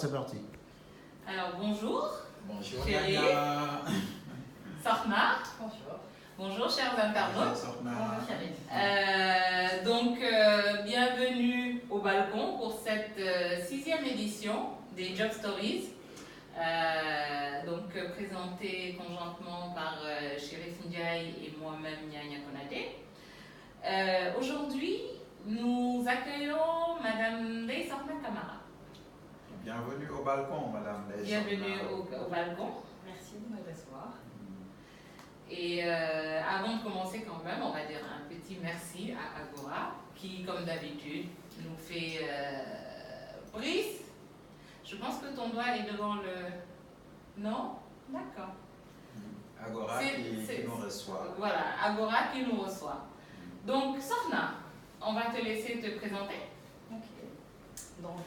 C'est parti. Alors bonjour. Bonjour Chérie. Nana. Sorna. Bonjour. Bonjour chers internautes. Sorna. Bonjour chérie. Bienvenue au balcon pour cette 6e édition des Job Stories. Présentée conjointement par Chérie Ndiaye et moi-même Nyanya Konate. Aujourd'hui, nous accueillons Madame Ndeye Sorna Camara. Bienvenue au balcon, Madame Ndeye Bienvenue Sorna. au balcon. Merci de me recevoir. Et avant de commencer quand même, on va dire un petit merci à Agora qui, comme d'habitude, nous fait Brice. Je pense que ton doigt est devant le... Non? D'accord. Agora qui nous reçoit. Voilà, Agora qui nous reçoit. Donc, Sorna, on va te laisser te présenter. Ok. Donc,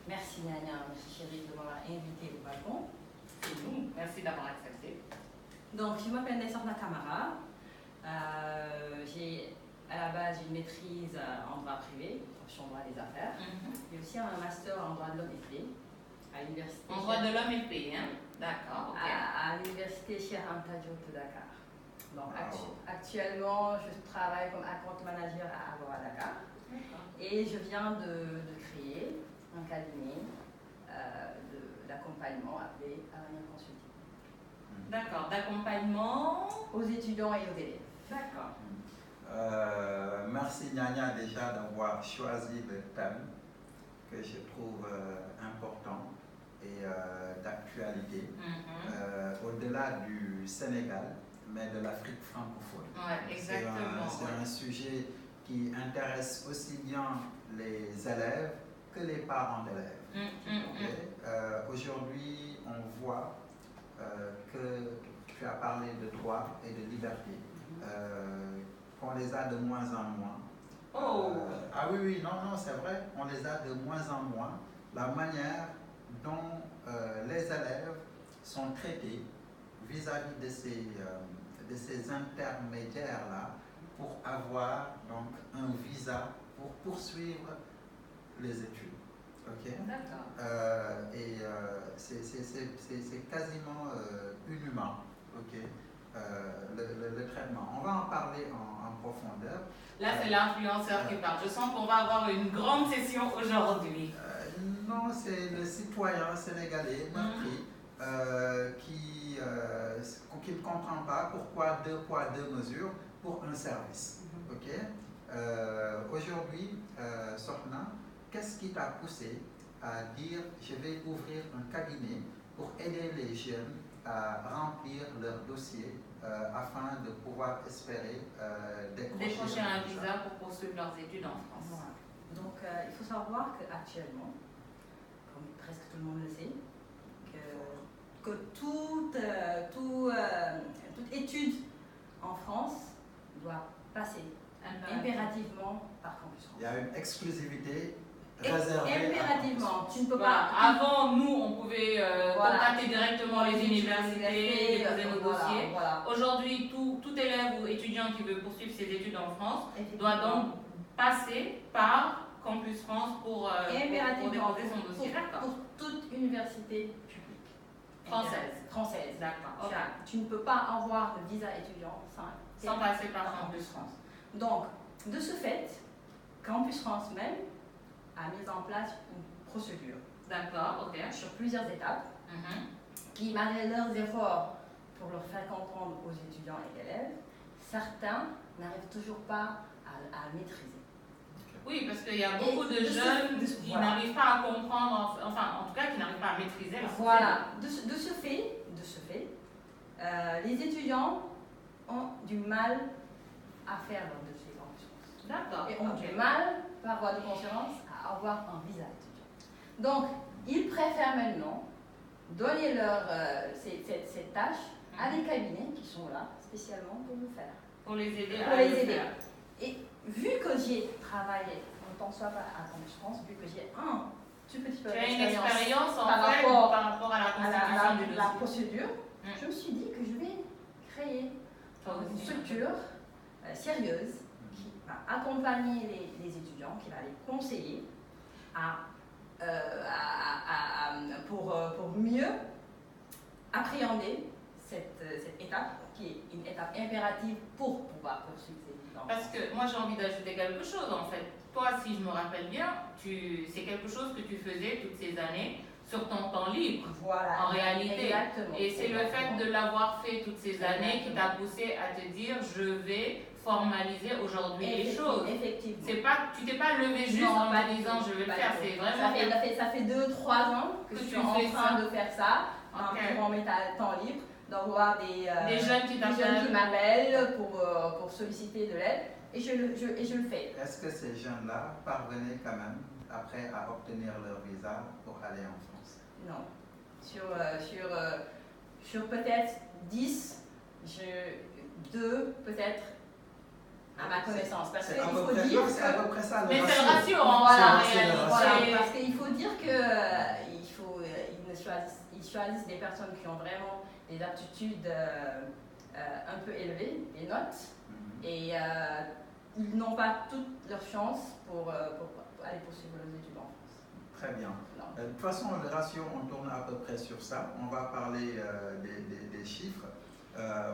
merci Nania, merci chérie de m'avoir invité au balcon. C'est nous. Merci d'avoir accepté. Donc, je m'appelle Ndeye Sorna Camara. J'ai à la base une maîtrise en droit privé, en droit des affaires, et aussi un master en droit de l'homme et paix à l'université. En droit de l'homme et paix, hein? D'accord. Okay. À l'université Cheikh Anta Diop de Dakar. Donc, Wow. actuellement, je travaille comme account manager à Agora Dakar. Et je viens de créer un cabinet d'accompagnement appelé Avenir Consulting. D'accord, d'accompagnement Aux étudiants et aux élèves. D'accord. Merci Nyanya déjà d'avoir choisi le thème que je trouve important et d'actualité, au-delà du Sénégal, mais de l'Afrique francophone. Ouais, exactement. C'est un sujet qui intéresse aussi bien les élèves que les parents d'élèves. Aujourd'hui, on voit que tu as parlé de droit et de liberté, qu'on les a de moins en moins. Ah oui, non, c'est vrai, on les a de moins en moins. La manière dont les élèves sont traités vis-à-vis de ces intermédiaires-là pour avoir donc un visa pour poursuivre les études. Ok. D'accord. C'est quasiment inhumain. Ok. Le traitement. On va en parler en profondeur. Là, c'est l'influenceur qui parle. Je sens qu'on va avoir une grande session aujourd'hui. Non, c'est le citoyen sénégalais meurtri qui ne comprend pas pourquoi 2 poids 2 mesures pour un service. Ok. Aujourd'hui, Sorna, qu'est-ce qui t'a poussé à dire je vais ouvrir un cabinet pour aider les jeunes à remplir leur dossier afin de pouvoir espérer décrocher un visa pour poursuivre leurs études en France. Voilà. Donc, il faut savoir qu'actuellement, comme presque tout le monde le sait, que toute étude en France doit passer impérativement par Campus France. Il y a une exclusivité réservée. Impérativement. Tu ne peux Voilà. pas. Avant, nous, on pouvait contacter directement les universités, déposer nos dossiers. Voilà. Aujourd'hui, tout élève ou étudiant qui veut poursuivre ses études en France doit donc passer par Campus France pour déposer son dossier. Pour toute université publique. Française. D'accord. Okay. Tu ne peux pas avoir de visa étudiant sans passer par Campus France. Donc, de ce fait, Campus France même a mis en place une procédure. D'accord, ok. Sur plusieurs étapes, qui, malgré leurs efforts pour leur faire comprendre aux étudiants et élèves, certains n'arrivent toujours pas à maîtriser. Okay. Oui, parce qu'il y a beaucoup de jeunes qui n'arrivent pas à comprendre, enfin, en tout cas, qui n'arrivent pas à maîtriser leur Voilà. De ce fait, les étudiants ont du mal à faire leur dossier Campus France. D'accord. Et ont du mal, par voie de conscience, à avoir un visa étudiant. Donc, ils préfèrent maintenant donner cette tâche à des cabinets qui sont là spécialement pour nous faire. Pour les aider à le faire. Et vu que j'ai travaillé, en tant que soit à Campus France, vu que j'ai un tout petit peu d'expérience par rapport à la constitution du dossier. La procédure, je me suis dit que je vais créer une structure sérieuse qui va accompagner les étudiants, qui va les conseiller à mieux appréhender cette étape, qui est une étape impérative pour pouvoir poursuivre ses études. Parce que moi j'ai envie d'ajouter quelque chose en fait. Toi, si je me rappelle bien, c'est quelque chose que tu faisais toutes ces années sur ton temps libre, voilà, en réalité. Exactement. Et c'est le fait de l'avoir fait toutes ces années qui t'a poussé à te dire je vais formaliser aujourd'hui les choses. Effectivement. C'est pas, tu t'es pas levé juste en te disant je vais le faire, c'est vraiment. Ça fait 2-3 ans que je suis en train de faire ça, durant mes temps libres, d'avoir des jeunes qui m'appellent pour solliciter de l'aide, et je le fais. Est-ce que ces jeunes-là parvenaient quand même après à obtenir leur visa pour aller en France? Non. Sur peut-être 10, 2 peut-être à ma connaissance. Parce qu'il faut dire que... C'est à peu près ça le mais ratio. c'est le ratio, voilà, parce qu'il faut dire que ils choisissent des personnes qui ont vraiment des aptitudes un peu élevées, des notes, et ils n'ont pas toutes leurs chances pour aller poursuivre leurs études en France. Très bien. De toute façon, le ratio, on tourne à peu près sur ça. On va parler des chiffres.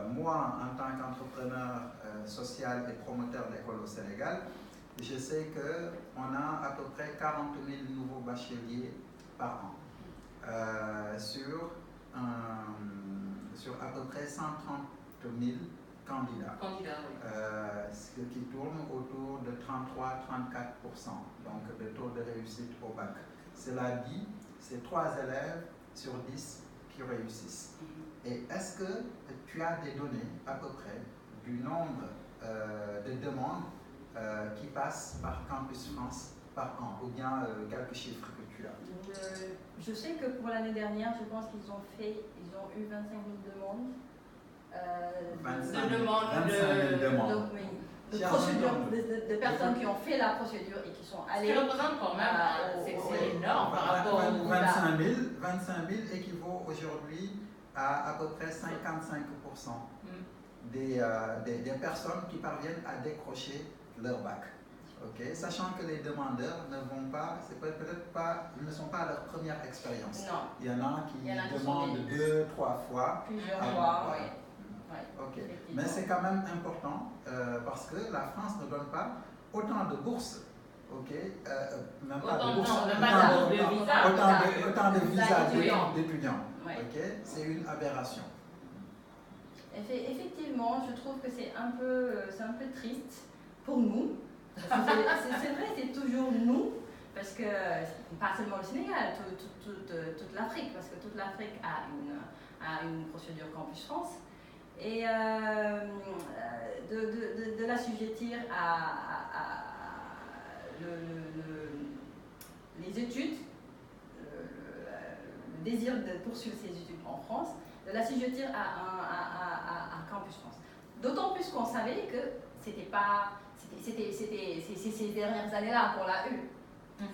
Moi, en tant qu'entrepreneur social et promoteur d'école au Sénégal, je sais qu'on a à peu près 40 000 nouveaux bacheliers par an sur à peu près 130 000 candidats, ce qui tourne autour de 33-34%, donc de taux de réussite au bac. Cela dit, c'est 3 élèves sur 10 qui réussissent. Et est-ce que tu as des données à peu près du nombre de demandes qui passent par Campus France par an, ou bien quelques chiffres que tu as? Je sais que pour l'année dernière, je pense qu'ils ont eu 25 000 demandes. 25 000 demandes. De personnes qui ont fait la procédure et qui sont allées. Ce qui représente quand même, c'est énorme par rapport au 25 000 équivaut aujourd'hui à peu près 55% des personnes qui parviennent à décrocher leur bac. Okay? Sachant que les demandeurs ne sont pas à leur première expérience. Non. Il y en a qui demandent 2-3 fois. Plusieurs fois, oui. Ok, mais c'est quand même important parce que la France ne donne pas autant de bourses, même pas de bourses, autant de visas d'étudiants. C'est une aberration. Effectivement, je trouve que c'est un peu triste pour nous. C'est vrai, c'est toujours nous, parce que pas seulement le Sénégal, toute l'Afrique, parce que toute l'Afrique a une procédure Campus France. Et de l'assujettir à les études, le désir de poursuivre ses études en France, de l'assujettir à Campus France. D'autant plus qu'on savait que c'était ces dernières années-là qu'on l'a eu.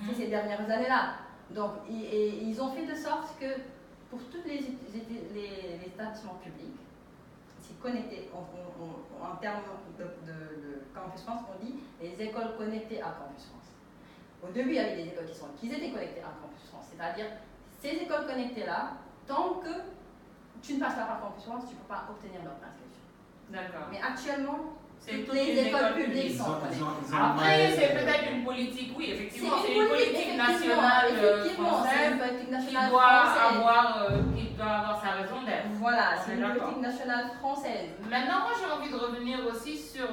C'est ces dernières années-là. Donc, ils ont fait de sorte que pour tous les établissements publics, c'est connecté, en termes de Campus France, on dit les écoles connectées à Campus France. Au début, il y avait des écoles qui étaient connectées à Campus France, c'est-à-dire ces écoles connectées-là, tant que tu ne passes pas par Campus France, tu ne peux pas obtenir leur inscription. D'accord. Mais actuellement, toutes les écoles publiques sont connectées. Après, c'est peut-être une politique, oui, effectivement, c'est une politique nationale française qui doit avoir sa raison d'être. Voilà, c'est une politique nationale française. Maintenant, moi, j'ai envie de revenir aussi sur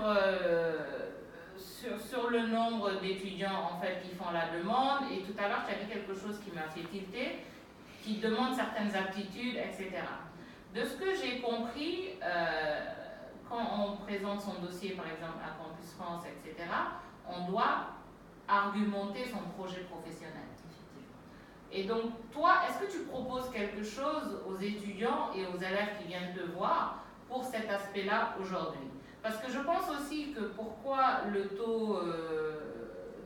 le nombre d'étudiants en fait qui font la demande. Et tout à l'heure, tu as dit quelque chose qui m'a fait tilter, qui demande certaines aptitudes, etc. De ce que j'ai compris, quand on présente son dossier, par exemple, à Campus France, etc., on doit argumenter son projet professionnel. Et donc, toi, est-ce que tu proposes quelque chose aux étudiants et aux élèves qui viennent te voir pour cet aspect-là aujourd'hui? Parce que je pense aussi que pourquoi le taux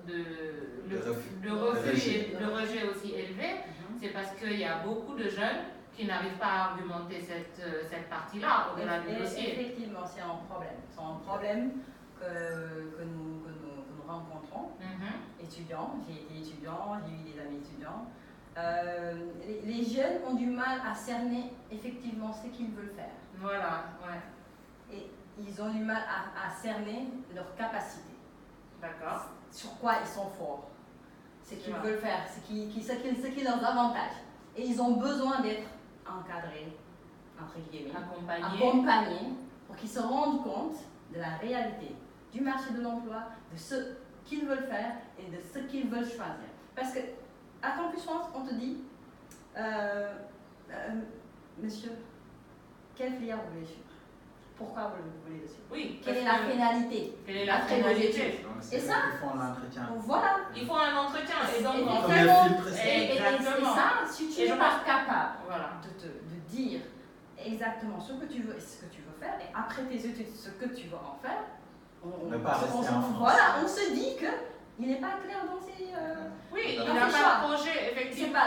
de rejet est aussi élevé, c'est parce qu'il y a beaucoup de jeunes qui n'arrivent pas à argumenter cette partie-là au-delà du dossier. Effectivement, c'est un problème. C'est un problème que nous rencontrons. Étudiants, j'ai été étudiant, j'ai eu des amis étudiants. les jeunes ont du mal à cerner effectivement ce qu'ils veulent faire. Voilà, ouais. Et ils ont du mal à cerner leurs capacités. D'accord. Sur quoi ils sont forts. Ce qu'ils veulent faire, ce qui est leur avantage. Et ils ont besoin d'être encadrés, entre guillemets, accompagnés pour qu'ils se rendent compte de la réalité du marché de l'emploi, de ce qu'ils veulent faire et de ce qu'ils veulent choisir. Parce que à Campus France, on te dit, monsieur, quelle filière vous voulez suivre? Pourquoi vous voulez le suivre? Oui. Quelle est la finalité? Quelle est la finalité? Et ça, ils font l'entretien. Voilà. Ils font un entretien. Et donc, en fait, et ça, si tu n'es pas capable voilà. de dire exactement ce que tu veux et ce que tu veux faire, et après tes études, ce que tu veux en faire, on se dit qu'il n'est pas clair dans ses... oui, il n'a pas de projet, effectivement.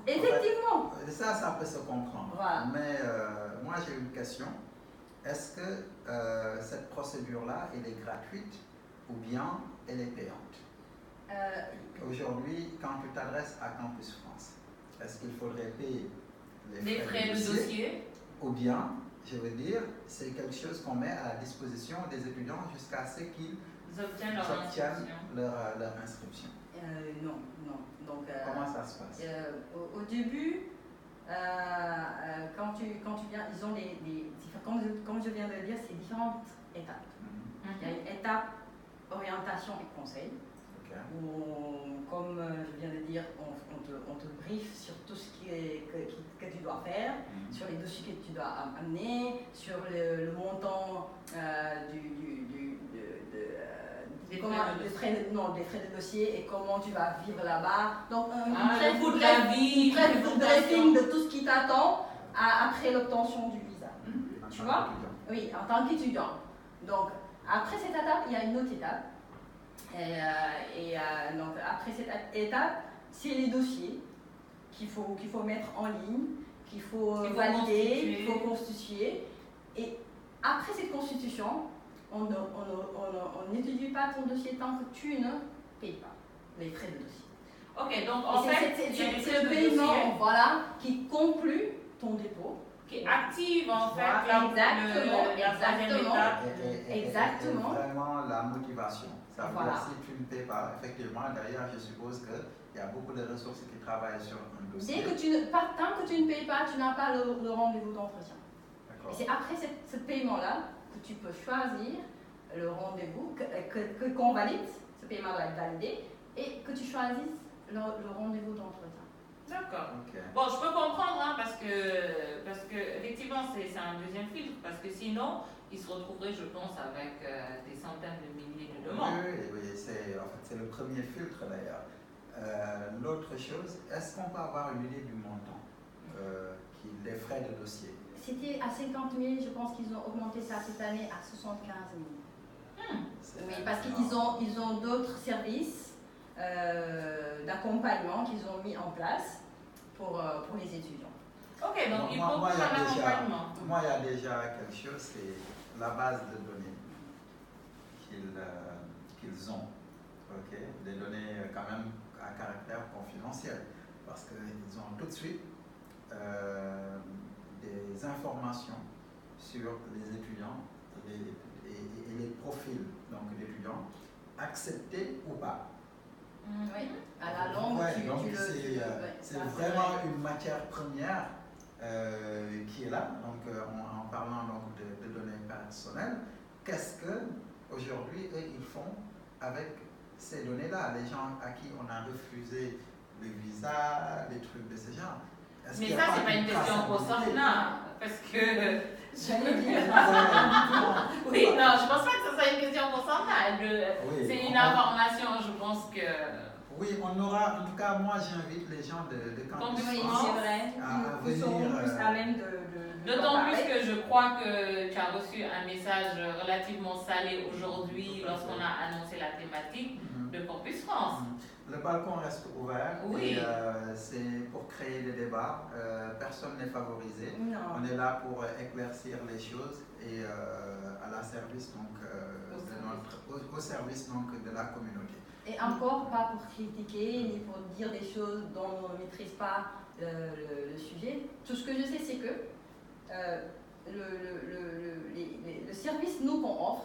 Effectivement. En fait, ça peut se comprendre. Voilà. Mais moi, j'ai une question. Est-ce que cette procédure-là, elle est gratuite ou bien elle est payante? Aujourd'hui, quand tu t'adresses à Campus France, est-ce qu'il faudrait payer les frais de dossier? Ou bien, je veux dire, c'est quelque chose qu'on met à la disposition des étudiants jusqu'à ce qu'ils obtiennent leur inscription? Non. Donc, comment ça se passe? Au début, quand tu viens, ils ont comme je viens de le dire, c'est différentes étapes. Il y a une étape orientation et conseil, où, comme je viens de dire, on te briefe sur tout ce que tu dois faire, sur les dossiers que tu dois amener, sur le montant des frais de dossier et comment tu vas vivre là-bas. Donc, le coût de la vie, un briefing de tout ce qui t'attend après l'obtention du visa. Tu vois? Oui, en tant qu'étudiant. Donc, après cette étape, il y a une autre étape. Donc, après cette étape, c'est les dossiers qu'il faut mettre en ligne, qu'il faut valider, qu'il faut constituer. Et après cette constitution, on n'étudie pas ton dossier tant que tu ne payes pas les frais de dossier. Ok, donc en fait, c'est le paiement qui conclut ton dépôt. Qui active en fait exactement. Vraiment la motivation. Ça veut dire si tu ne payes pas, effectivement, derrière, je suppose qu'il y a beaucoup de ressources qui travaillent sur un dossier. Tant que tu ne payes pas, tu n'as pas le rendez-vous d'entretien. Et c'est après ce paiement-là que tu peux choisir le rendez-vous, qu'on valide, ce paiement doit être validé, et que tu choisisses le rendez-vous d'entretien. D'accord. Bon, je peux comprendre, parce que effectivement, c'est un deuxième filtre, parce que sinon, ils se retrouveraient, je pense, avec des centaines de milliers de demandes. Oui, c'est le premier filtre d'ailleurs. L'autre chose, est-ce qu'on peut avoir une idée du montant des frais de dossier? C'était à 50 000, je pense qu'ils ont augmenté ça cette année à 75 000. Oui, parce qu'ils ont d'autres services d'accompagnement qu'ils ont mis en place pour les étudiants. Ok, donc il faut faire l'accompagnement. Moi, il y a déjà quelque chose, c'est la base de données qu'ils ont. Des données quand même à caractère confidentiel, parce qu'ils ont tout de suite des informations sur les étudiants et les profils d'étudiants, acceptés ou pas. Oui, à la longue, c'est vraiment une matière première qui est là. Donc, en parlant donc, de données personnelles, qu'est-ce qu'aujourd'hui ils font avec ces données-là? Les gens à qui on a refusé le visa, des trucs de ce genre. Mais ça, c'est pas une question pour Sorna, parce que... Oui, non, je pense pas que ce soit une question pour Sorna. C'est une information, je pense que... Oui, on aura, en tout cas, moi j'invite les gens de Campus France à venir. D'autant plus que je crois que tu as reçu un message relativement salé aujourd'hui lorsqu'on a annoncé la thématique de Campus France. Le balcon reste ouvert, oui. Et c'est pour créer des débats. Personne n'est favorisé. Non. On est là pour éclaircir les choses et au service donc, de la communauté. Et encore, pas pour critiquer, ni pour dire des choses dont on ne maîtrise pas le sujet. Tout ce que je sais, c'est que le service nous qu'on offre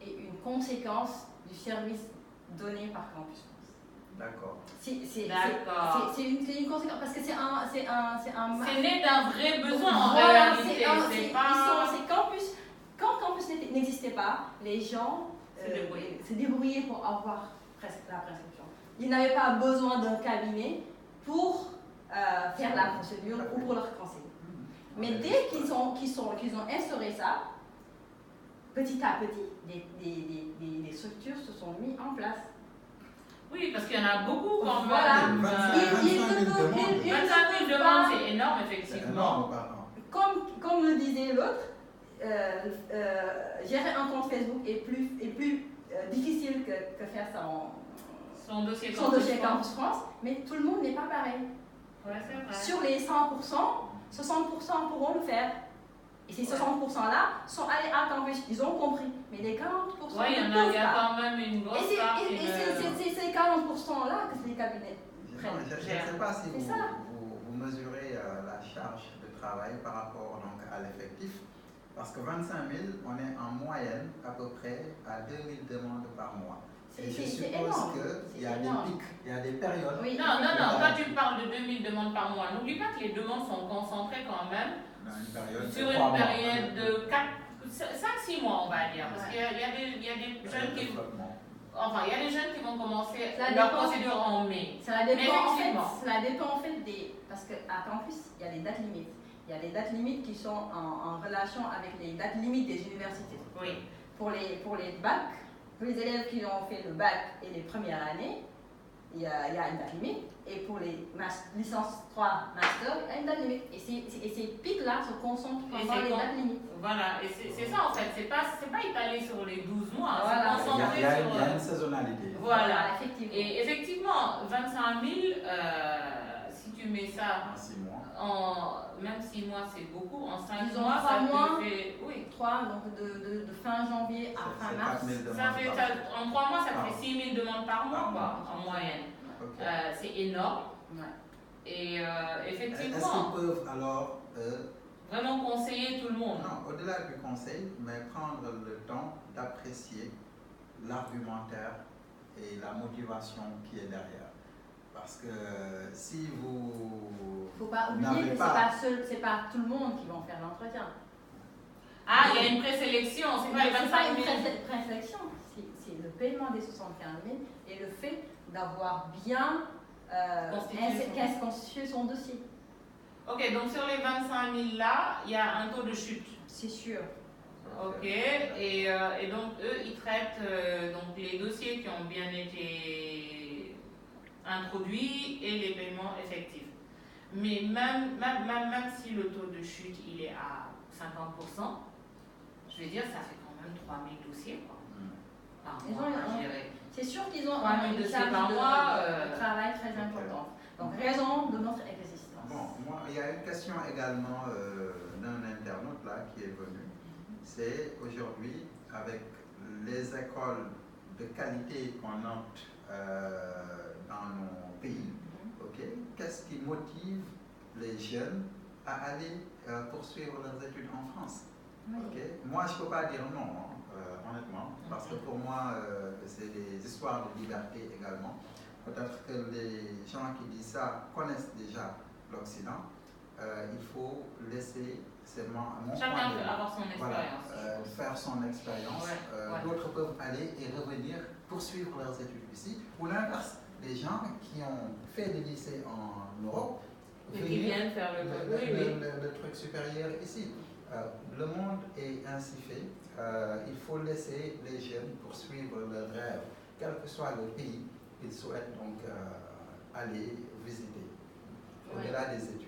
est une conséquence du service donné par Campus France. D'accord. C'est une conséquence parce que c'est né d'un vrai besoin en réalité. Quand Campus n'existait pas, les gens se débrouillaient pour avoir la prescription. Ils n'avaient pas besoin d'un cabinet pour faire la procédure ou pour leur conseiller. Mais dès qu'ils ont instauré ça, petit à petit, des structures se sont mises en place. Oui, parce qu'il y en a beaucoup quand même. Voilà. 25 000 demandes, c'est énorme, effectivement. Comme le disait l'autre, gérer un compte Facebook est plus difficile que faire son dossier Campus France, mais tout le monde n'est pas pareil. Ouais, c'est vrai. Sur les 100%, 60% pourront le faire. Et ces 60%-là sont allés à Campus, ils ont compris. Mais les 40%, il y a quand même une grosse partie. Et c'est ces 40%-là que les cabinets prennent. Je ne sais pas si vous mesurez la charge de travail par rapport donc, à l'effectif. Parce que 25 000, on est en moyenne à peu près à 2 000 demandes par mois. Et je suppose qu'il y a des pics, il y a des périodes. Oui. Non, quand tu parles de 2000 demandes par mois, n'oublie pas que les demandes sont concentrées quand même sur une période de 5-6 mois, on va dire. Parce qu'il y a des jeunes qui... Enfin, il y a des jeunes qui vont commencer leur procédure en mai. Cela dépend en fait des... Parce qu'à Campus, il y a des dates limites. Il y a des dates limites qui sont en relation avec les dates limites des universités. Oui. Pour les bacs, pour les élèves qui ont fait le bac et les premières années, il y a une date limite. Et pour les licences 3 master, il y a une date limite. Et ces pics-là se concentrent pendant les dates limites. Voilà, et c'est ça en fait. C'est pas étalé sur les 12 mois. Voilà. C'est concentré sur... Il y a une saisonnalité. Voilà, effectivement. Et effectivement, 25 000, si tu mets ça en 6 mois. Même 6 mois, c'est beaucoup. En 5 Disons mois, 3 ça mois, te fait... Oui. 3, donc de fin janvier à fin mars. En 3 mois, ça te fait 6 000 demandes par mois, quoi, en moyenne. Okay. C'est énorme. Ouais. Et effectivement... Est-ce qu'ils peuvent alors... vraiment conseiller tout le monde? Non, au-delà du conseil, mais prendre le temps d'apprécier l'argumentaire et la motivation qui est derrière. Parce que si vous... Il ne faut pas oublier que c'est pas tout le monde qui va faire l'entretien. Ah, il y a une présélection, c'est pas une présélection, c'est le paiement des 75 000 et le fait d'avoir bien constitué son dossier. Ok, donc sur les 25 000 là, il y a un taux de chute. C'est sûr. Ok, et donc eux, ils traitent donc les dossiers qui ont bien été introduits et les paiements effectifs. Mais même si le taux de chute il est à 50%, je vais dire ça fait quand même 3 000 dossiers quoi. Par mois à gérer. C'est sûr qu'ils ont 3 000 dossiers par mois, travail très important. Donc raison de notre existence. Bon, moi, il y a une question également d'un internaute là qui est venu. C'est aujourd'hui, avec les écoles de qualité qu'on note dans nos pays, qu'est-ce qui motive les jeunes à aller poursuivre leurs études en France? Moi, je ne peux pas dire non, honnêtement, parce que pour moi, c'est des histoires de liberté également. Peut-être que les gens qui disent ça connaissent déjà l'Occident. Il faut laisser chacun peut avoir son expérience. Voilà, faire son expérience. D'autres peuvent aller et revenir poursuivre leurs études ici. Ou l'inverse, des gens qui ont fait des lycées en Europe et qui viennent faire le truc supérieur ici. Le monde est ainsi fait. Il faut laisser les jeunes poursuivre leurs rêves, quel que soit le pays qu'ils souhaitent donc aller visiter, au-delà des études.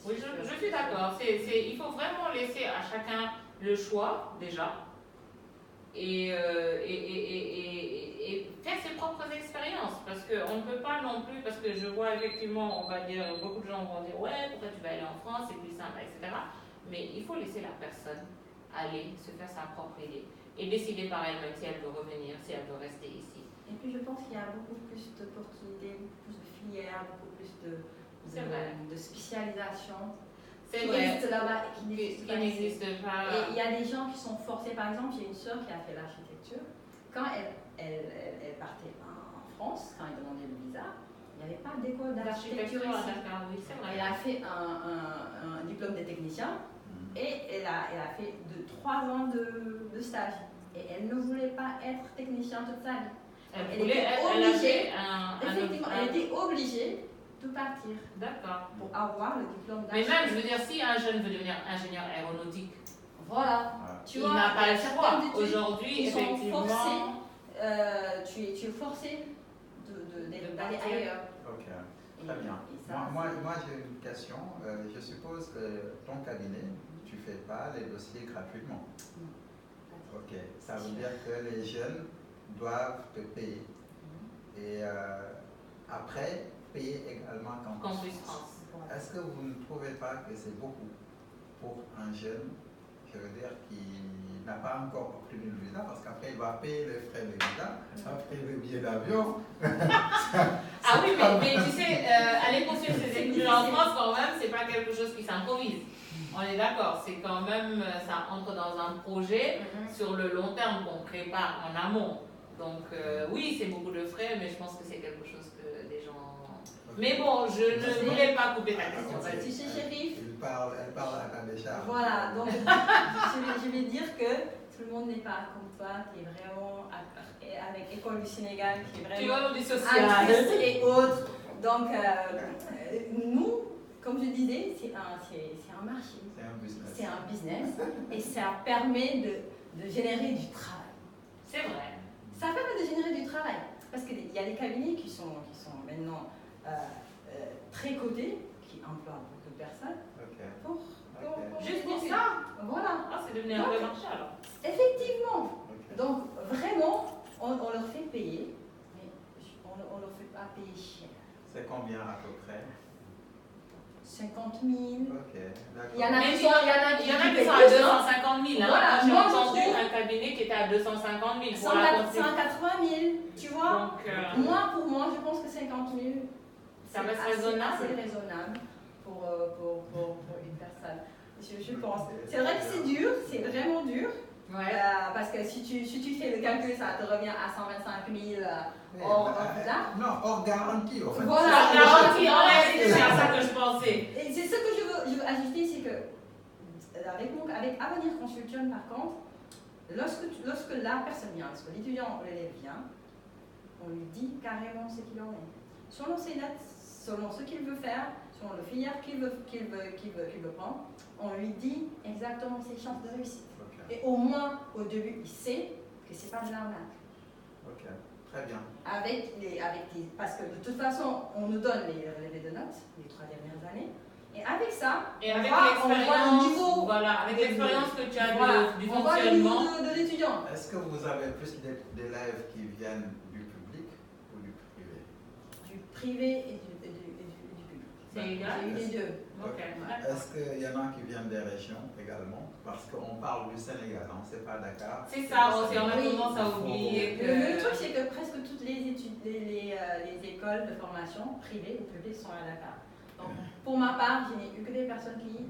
Oui, je suis d'accord. Il faut vraiment laisser à chacun le choix, déjà, et faire ses propres expériences. Parce qu'on ne peut pas non plus, parce que je vois effectivement, on va dire, beaucoup de gens vont dire, ouais, pourquoi tu vas aller en France, c'est plus simple, etc. Mais il faut laisser la personne aller se faire sa propre idée et décider par elle-même si elle veut revenir, si elle veut rester ici. Et puis je pense qu'il y a beaucoup plus d'opportunités, beaucoup plus de filières, beaucoup plus de spécialisation. C'est vrai. Là-bas qui n'existe pas. Et il y a des gens qui sont forcés. Par exemple, j'ai une sœur qui a fait l'architecture. Quand elle partait en France, quand elle demandait le visa, il n'y avait pas d'école d'architecture ici. Oui, c'est vrai. Elle a fait un diplôme de technicien et elle a fait 3 ans de stage. Et elle ne voulait pas être technicien toute sa vie. Elle était obligée de partir. D'accord. Pour avoir le diplôme d'architecte. Mais même, je veux dire, si un jeune veut devenir ingénieur aéronautique, voilà. Tu vois, n'a pas le choix. Aujourd'hui, effectivement, tu es forcé d'aller ailleurs. Ok, très bien. Moi j'ai une question. Je suppose que ton cabinet, tu ne fais pas les dossiers gratuitement. Ok, ça veut dire que les jeunes doivent te payer. Et après, payer également Campus France. Est-ce que vous ne trouvez pas que c'est beaucoup pour un jeune, je veux dire, qui n'a pas encore obtenu le visa, parce qu'après il va payer les frais de visa, après le billet d'avion. Ah oui, mais tu sais, aller poursuivre ses études en France, quand même, c'est pas quelque chose qui s'improvise. On est d'accord, c'est quand même, ça entre dans un projet sur le long terme qu'on prépare en amont. Donc oui, c'est beaucoup de frais, mais je pense que c'est quelque chose que les gens... Mais bon, je ne voulais pas couper ta question. Tu sais, Chérif, elle parle à ta décharge. Voilà, donc je vais dire que tout le monde n'est pas comme toi, qui est vraiment avec École du Sénégal, qui est vraiment du social et autres. Donc nous, comme je disais, c'est un marché. C'est un business. Et ça permet de générer du travail. C'est vrai. Ça permet de générer du travail. Parce qu'il y a des cabinets qui sont maintenant très cotés, qui emploient beaucoup de personnes. Juste pour ça. Voilà. Ah, c'est devenu un vrai marché alors. Effectivement. Donc vraiment, on leur fait payer, mais on ne leur fait pas payer cher. C'est combien à peu près? 50 000. Ok, d'accord. Il y en a qui sont à 250 000. Voilà, j'ai entendu un cabinet qui était à 250 000. 180 000, tu vois. Donc, pour moi, je pense que 50 000, ça reste raisonnable. C'est raisonnable pour une personne. Je pense. C'est vrai que c'est dur, c'est vraiment dur. Ouais. Parce que si tu fais le calcul, ça te revient à 125 000 hors visa. Non, hors garantie. En fait. Voilà, hors garantie, en réalité, c'est à ça que je pensais. Et c'est ce que je veux ajuster, c'est que avec Avenir Consultion, par contre, lorsque la personne vient, lorsque l'étudiant ou l'élève vient, on lui dit carrément ce qu'il en est. Selon ses notes, selon ce qu'il veut faire, selon le filière qu'il veut prendre, on lui dit exactement ses chances de réussite. Okay. Et au moins, au début, il sait que ce n'est pas de l'arnaque. Ok, très bien. Parce que de toute façon, on nous donne les relevés de notes les 3 dernières années. Et avec ça, on voit le niveau. Voilà, avec l'expérience que tu as du fonctionnement. On voit le niveau de l'étudiant. Est-ce que vous avez plus d'élèves qui viennent du public ou du privé? Du privé et du public. C'est égal. J'ai eu les deux. Okay. Est-ce qu'il y en a qui viennent des régions également? Parce qu'on parle du Sénégal, on ne sait pas Dakar. C'est ça, on a tendance à oublier que... Le truc, c'est que presque toutes les écoles de formation privées ou publiques sont à Dakar. Donc, pour ma part, je n'ai eu que des personnes qui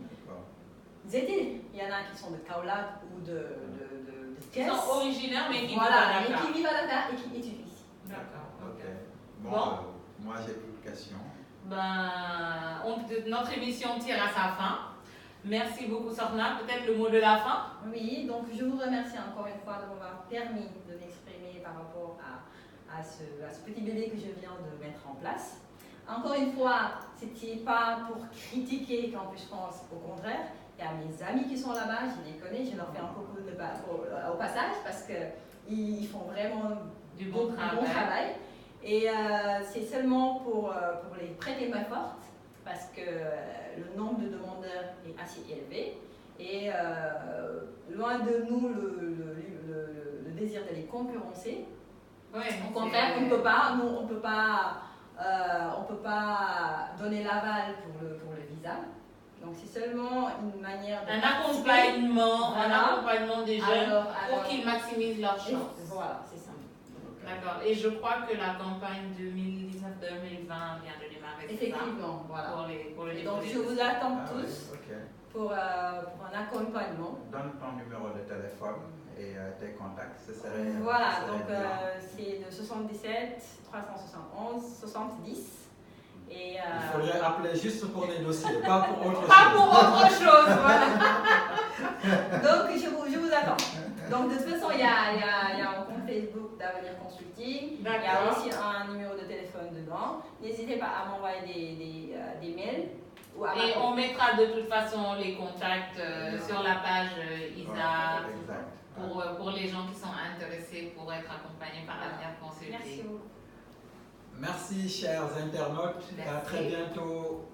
étaient. Il y en a qui sont de Kaolack ou de Thiès. Qui sont originaires, mais qui vivent à Dakar et qui étudient ici. D'accord. Ok. Bon. Moi, j'ai plus de questions. Notre émission tire à sa fin. Merci beaucoup, Sorna. Peut-être le mot de la fin? Oui, donc je vous remercie encore une fois de m'avoir permis de m'exprimer par rapport à ce petit bébé que je viens de mettre en place. Encore une fois, ce n'était pas pour critiquer Campus France, au contraire. Il y a mes amis qui sont là-bas, je les connais, je leur fais un coucou au passage parce qu'ils font vraiment du bon travail. Et c'est seulement pour les prêter main forte parce que le nombre de demandeurs est assez élevé et loin de nous le désir de les concurrencer. Ouais, au contraire, on ne peut pas donner l'aval pour le visa. Donc c'est seulement une manière de un accompagnement des jeunes pour qu'ils maximisent leurs chances. Voilà, c'est ça. D'accord. Et je crois que la campagne 2019-2020 vient de démarrer. Effectivement, voilà. Pour le donc je vous attends tous okay. pour un accompagnement. Donne ton numéro de téléphone et tes contacts. Voilà, donc c'est le 77 371 70. Et il faudrait appeler juste pour négocier, pas pour autre chose. Pas pour autre chose, voilà. Donc je vous attends. Donc de toute façon, il y a un compte Facebook d'Avenir Consulting. Il y a aussi un numéro de téléphone dedans. N'hésitez pas à m'envoyer des mails. Et on mettra de toute façon les contacts sur la page ISA pour les gens qui sont intéressés pour être accompagnés par Avenir Consulting. Merci beaucoup. Merci chers internautes, à très bientôt.